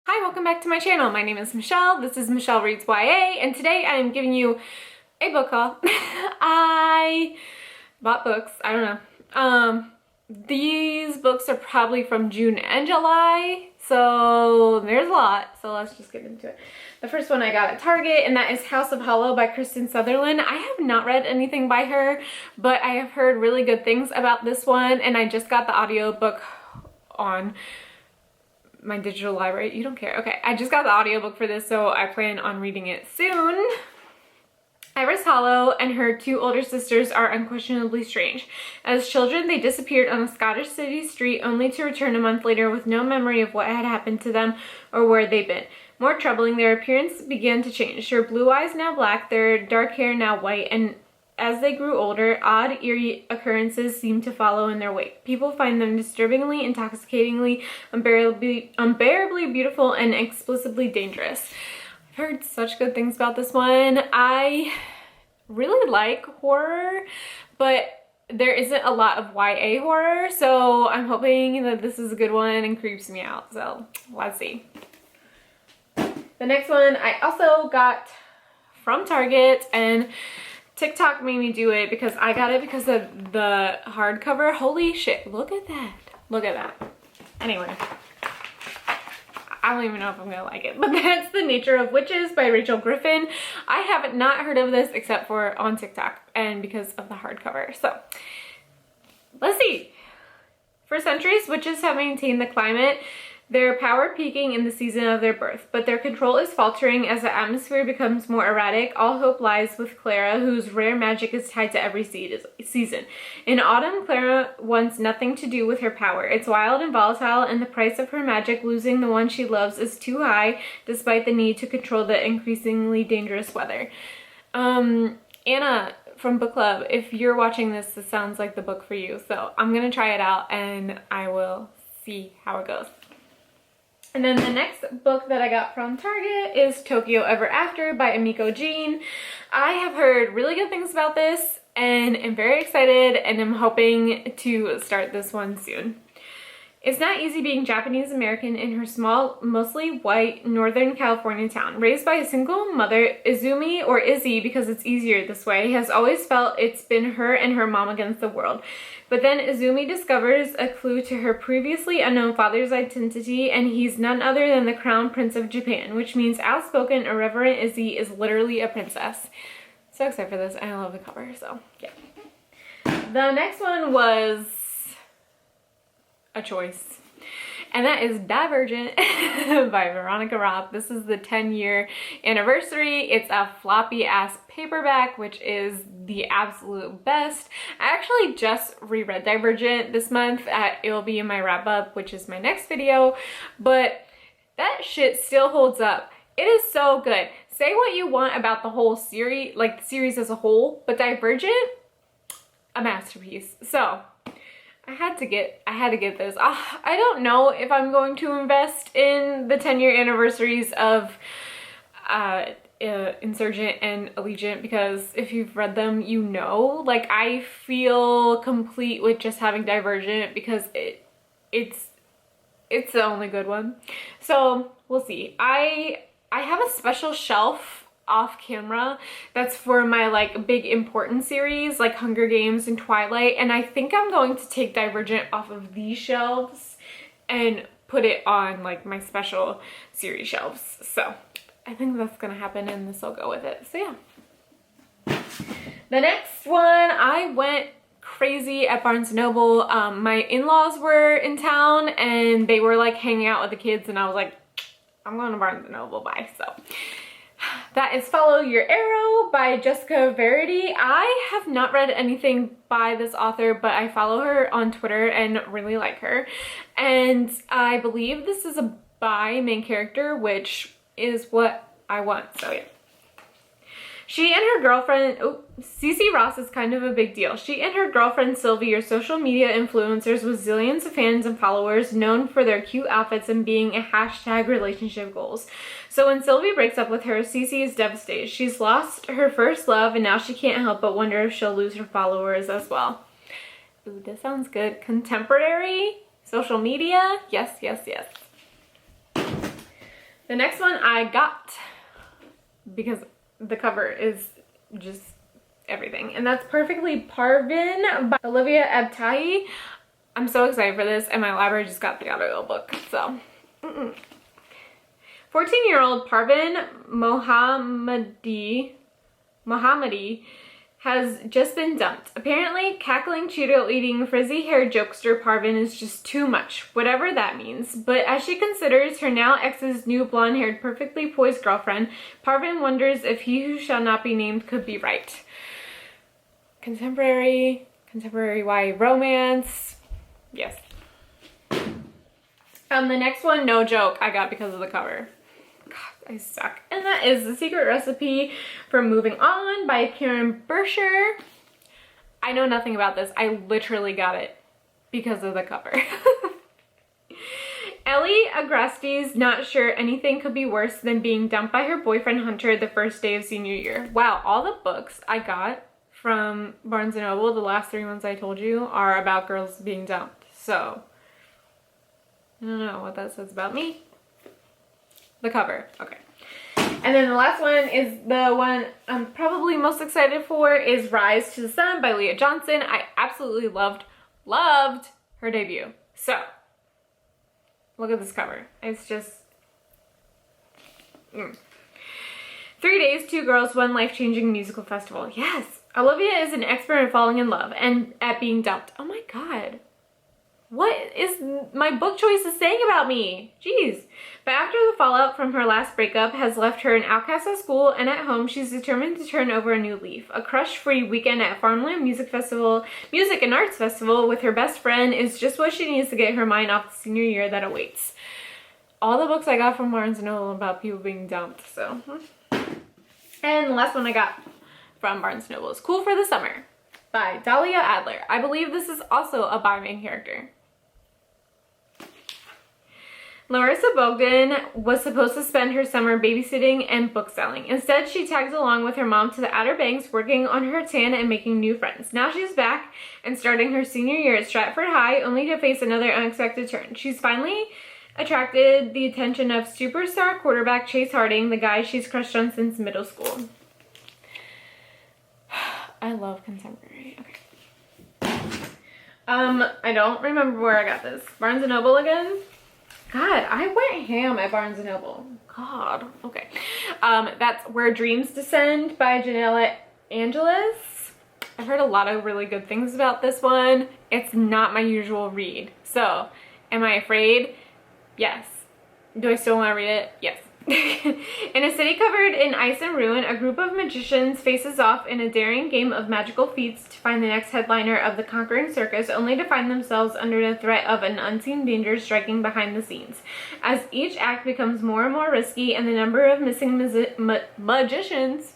Hi, welcome back to my channel. My name is Michelle. This is Michelle Reads YA, and today I am giving you a book haul. I bought books. I don't know. These books are probably from June and July, so there's a lot. So let's just get into it. The first one I got at Target, and that is House of Hollow by Kristen Sutherland. I have not read anything by her, but I have heard really good things about this one, and I just got the audiobook on my digital library. You don't care. Okay, I just got the audiobook for this, so I plan on reading it soon. Iris Hollow and her two older sisters are unquestionably strange. As children, they disappeared on a Scottish city street only to return a month later with no memory of what had happened to them or where they'd been. More troubling, their appearance began to change. Their blue eyes now black, their dark hair now white, and as they grew older, odd, eerie occurrences seemed to follow in their wake. People find them disturbingly, intoxicatingly, unbearably beautiful, and explicitly dangerous. I've heard such good things about this one. I really like horror, but there isn't a lot of YA horror, so I'm hoping that this is a good one and creeps me out. So let's see. The next one I also got from Target, and TikTok made me do it because I got it because of the hardcover. Holy shit, look at that. Look at that. Anyway, I don't even know if I'm gonna like it, but that's The Nature of Witches by Rachel Griffin. I have not heard of this except for on TikTok and because of the hardcover. So let's see. For centuries, witches have maintained the climate, their power peaking in the season of their birth, but their control is faltering as the atmosphere becomes more erratic. All hope lies with Clara, whose rare magic is tied to every season. In autumn, Clara wants nothing to do with her power. It's wild and volatile, and the price of her magic, losing the one she loves, is too high, despite the need to control the increasingly dangerous weather. Anna from Book Club, if you're watching this, this sounds like the book for you. So I'm gonna try it out, and I will see how it goes. And then the next book that I got from Target is Tokyo Ever After by Emiko Jean. I have heard really good things about this and am very excited, and I'm hoping to start this one soon. It's not easy being Japanese American in her small, mostly white, Northern California town. Raised by a single mother, Izumi, or Izzy because it's easier this way, has always felt it's been her and her mom against the world. But then Izumi discovers a clue to her previously unknown father's identity, and he's none other than the Crown Prince of Japan, which means outspoken, irreverent Izzy is literally a princess. So excited for this, and I love the cover, so yeah. The next one was a choice, and that is Divergent by Veronica Roth. This is the 10-year anniversary. It's a floppy ass paperback, which is the absolute best. I actually just reread Divergent this month. It will be in my wrap up, which is my next video, but that shit still holds up. It is so good. Say what you want about the whole series, like the series as a whole, but Divergent, a masterpiece. So I had to get this. I don't know if I'm going to invest in the 10-year anniversaries of Insurgent and Allegiant, because if you've read them, you know, like, I feel complete with just having Divergent because it's the only good one. So we'll see. I have a special shelf off camera that's for my like big important series like Hunger Games and Twilight, and I think I'm going to take Divergent off of these shelves and put it on like my special series shelves. So I think that's gonna happen, and this will go with it. So yeah. The next one, I went crazy at Barnes & Noble. My in-laws were in town and they were like hanging out with the kids, and I was like, I'm going to Barnes & Noble, bye. So that is Follow Your Arrow by Jessica Verity. I have not read anything by this author, but I follow her on Twitter and really like her. And I believe this is a bi main character, which is what I want, so yeah. She and her girlfriend, Cece Ross is kind of a big deal. She and her girlfriend Sylvie are social media influencers with zillions of fans and followers, known for their cute outfits and being a hashtag relationship goals. So when Sylvie breaks up with her, Cece is devastated. She's lost her first love, and now she can't help but wonder if she'll lose her followers as well. Ooh, that sounds good. Contemporary social media? Yes, yes, yes. The next one I got because the cover is just everything, and that's Perfectly Parvin by Olivia Abtahi. I'm so excited for this, and my library just got the audiobook, so. 14-year-old Parvin Mohammadi has just been dumped. Apparently, cackling, Cheeto-eating, frizzy-haired jokester Parvin is just too much, whatever that means. But as she considers her now ex's new blonde-haired, perfectly poised girlfriend, Parvin wonders if he who shall not be named could be right. Contemporary YA romance. Yes. The next one, no joke, I got because of the cover. God, I suck. And that is The Secret Recipe for Moving On by Karen Bersher. I know nothing about this. I literally got it because of the cover. Ellie Agreste's not sure anything could be worse than being dumped by her boyfriend Hunter the first day of senior year. Wow, all the books I got from Barnes & Noble, the last 3 ones I told you, are about girls being dumped. So, I don't know what that says about me. The cover, okay. And then the last one is the one I'm probably most excited for, is Rise to the Sun by Leah Johnson. I absolutely loved her debut. So, look at this cover. It's just... 3 days, 2 girls, 1 life-changing musical festival. Yes! Olivia is an expert in falling in love and at being dumped. Oh my god. What is my book choices saying about me? Jeez. But after the fallout from her last breakup has left her an outcast at school and at home, she's determined to turn over a new leaf. A crush-free weekend at Farmland Music and Arts Festival with her best friend is just what she needs to get her mind off the senior year that awaits. All the books I got from Barnes & Noble about people being dumped, so. And the last one I got from Barnes & Noble is Cool for the Summer by Dahlia Adler. I believe this is also a bi main character. Larissa Bogdan was supposed to spend her summer babysitting and bookselling. Instead, she tagged along with her mom to the Outer Banks, working on her tan and making new friends. Now she's back and starting her senior year at Stratford High, only to face another unexpected turn. She's finally attracted the attention of superstar quarterback Chase Harding, the guy she's crushed on since middle school. I love contemporary. Okay. I don't remember where I got this. Barnes & Noble again? God, I went ham at Barnes & Noble. God. Okay. That's Where Dreams Descend by Janella Angeles. I've heard a lot of really good things about this one. It's not my usual read. So, am I afraid? Yes. Do I still want to read it? Yes. In a city covered in ice and ruin, a group of magicians faces off in a daring game of magical feats to find the next headliner of the conquering circus, only to find themselves under the threat of an unseen danger striking behind the scenes. As each act becomes more and more risky and the number of missing magicians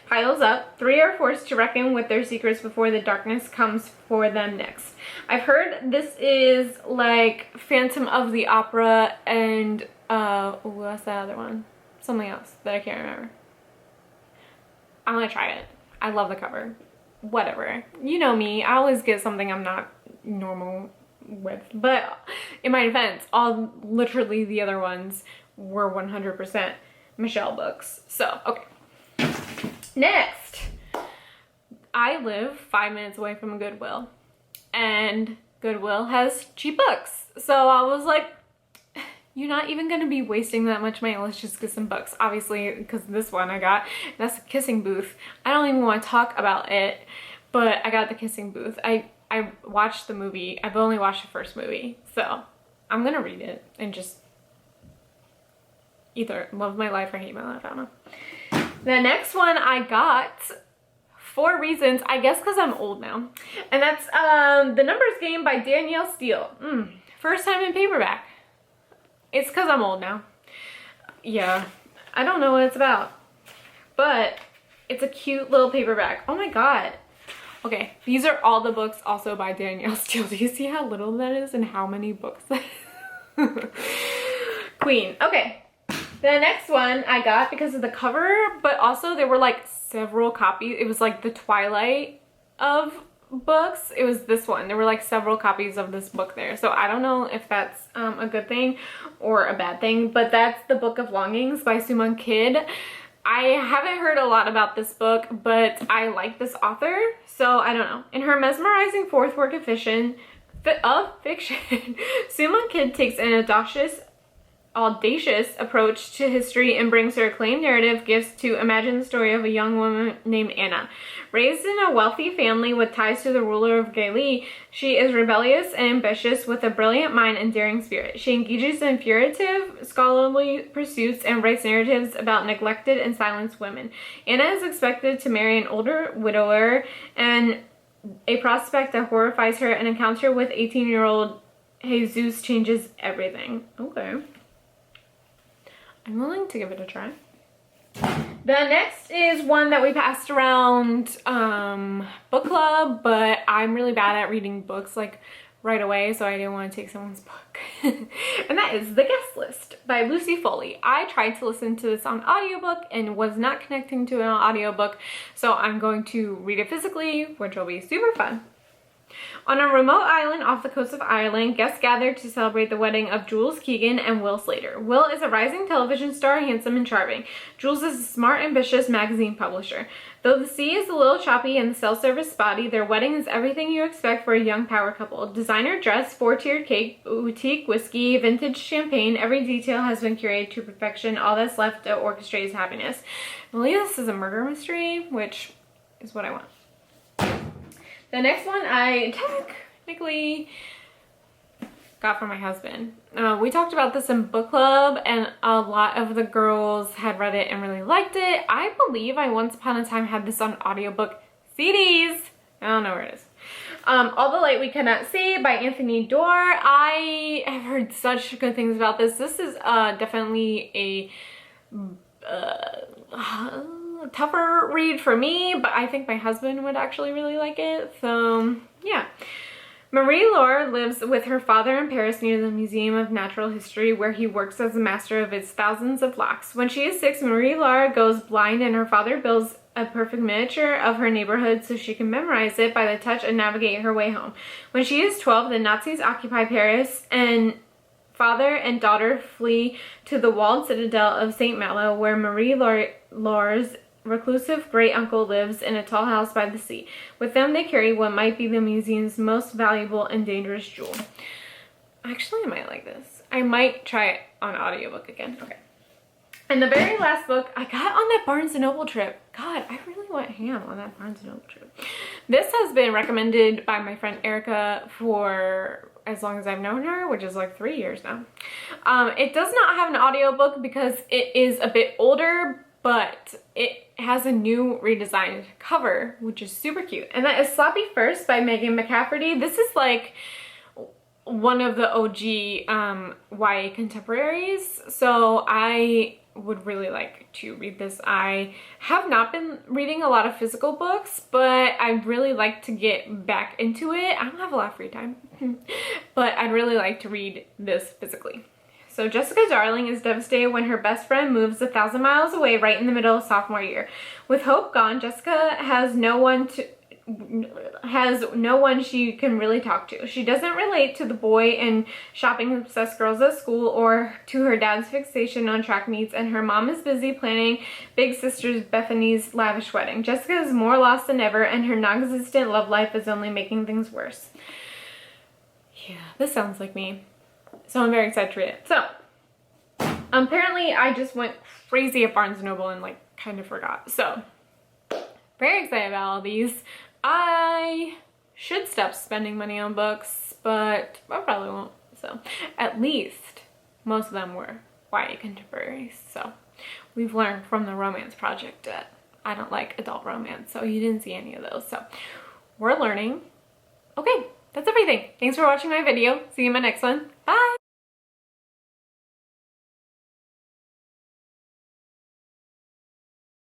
piles up, 3 are forced to reckon with their secrets before the darkness comes for them next. I've heard this is like Phantom of the Opera and what's that other one? Something else that I can't remember. I'm gonna try it. I love the cover. Whatever. You know me. I always get something I'm not normal with. But in my defense, literally the other ones were 100% Michelle books. So, okay. Next. I live 5 minutes away from a Goodwill. And Goodwill has cheap books. So I was like, you're not even going to be wasting that much money. Let's just get some books. Obviously, because this one I got, that's The Kissing Booth. I don't even want to talk about it, but I got The Kissing Booth. I watched the movie. I've only watched the first movie. So I'm going to read it and just either love my life or hate my life. I don't know. The next one I got for reasons, I guess because I'm old now. And that's The Numbers Game by Danielle Steele. First time in paperback. It's because I'm old now. Yeah, I don't know what it's about, but it's a cute little paperback. Oh my god. Okay, these are all the books also by Danielle Steele. Do you see how little that is and how many books that is? Queen. Okay, the next one I got because of the cover, but also there were like several copies. It was like the Twilight of books, it was this one. There were like several copies of this book there. So I don't know if that's a good thing or a bad thing, but that's The Book of Longings by Soo-Mon Kid. I haven't heard a lot about this book, but I like this author, so I don't know. In her mesmerizing fourth work of fiction, Soo-Mon Kid takes an audacious approach to history and brings her acclaimed narrative gifts to imagine the story of a young woman named Anna. Raised in a wealthy family with ties to the ruler of Gaeli, she is rebellious and ambitious with a brilliant mind and daring spirit. She engages in furtive, scholarly pursuits and writes narratives about neglected and silenced women. Anna is expected to marry an older widower, and a prospect that horrifies her. An encounter with 18-year-old Jesus changes everything. Okay. I'm willing to give it a try. The next is one that we passed around book club, but I'm really bad at reading books like right away, so I didn't want to take someone's book. And that is The Guest List by Lucy Foley. I tried to listen to this on audiobook and was not connecting to an audiobook, so I'm going to read it physically, which will be super fun. On a remote island off the coast of Ireland, guests gather to celebrate the wedding of Jules Keegan and Will Slater. Will is a rising television star, handsome and charming. Jules is a smart, ambitious magazine publisher. Though the sea is a little choppy and the cell service spotty, their wedding is everything you expect for a young power couple. Designer dress, four-tiered cake, boutique whiskey, vintage champagne, every detail has been curated to perfection. All that's left to orchestrate is happiness. I believe this is a murder mystery, which is what I want. The next one I technically got from my husband. We talked about this in book club and a lot of the girls had read it and really liked it. I believe I once upon a time had this on audiobook CDs. I don't know where it is. All the Light We Cannot See by Anthony Doerr. I have heard such good things about this. This is definitely a tougher read for me, but I think my husband would actually really like it. So yeah. Marie-Laure lives with her father in Paris near the Museum of Natural History, where he works as a master of its thousands of locks. When she is 6, Marie-Laure goes blind and her father builds a perfect miniature of her neighborhood so she can memorize it by the touch and navigate her way home. When she is 12, the Nazis occupy Paris and father and daughter flee to the walled citadel of St. Malo, where Marie-Laure's reclusive great-uncle lives in a tall house by the sea. With them they carry what might be the museum's most valuable and dangerous jewel. Actually, I might like this. I might try it on audiobook again. Okay. And the very last book I got on that Barnes & Noble trip. God, I really went ham on that Barnes & Noble trip. This has been recommended by my friend Erica for as long as I've known her, which is like 3 years now. It does not have an audiobook because it is a bit older, but it has a new redesigned cover, which is super cute. And that is Sloppy First by Megan McCafferty. This is like one of the OG YA contemporaries, so I would really like to read this. I have not been reading a lot of physical books, but I'd really like to get back into it. I don't have a lot of free time, but I'd really like to read this physically. So Jessica Darling is devastated when her best friend moves 1,000 miles away right in the middle of sophomore year. With hope gone, Jessica has no one she can really talk to. She doesn't relate to the boy and shopping-obsessed girls at school or to her dad's fixation on track meets, and her mom is busy planning big sister Bethany's lavish wedding. Jessica is more lost than ever, and her non-existent love life is only making things worse. Yeah, this sounds like me. So I'm very excited to read it. So, apparently I just went crazy at Barnes & Noble and like kind of forgot. So, very excited about all these. I should stop spending money on books, but I probably won't. So, at least most of them were YA contemporaries. So, we've learned from the Romance Project that I don't like adult romance. So, you didn't see any of those. So, we're learning. Okay, that's everything. Thanks for watching my video. See you in my next one. Bye!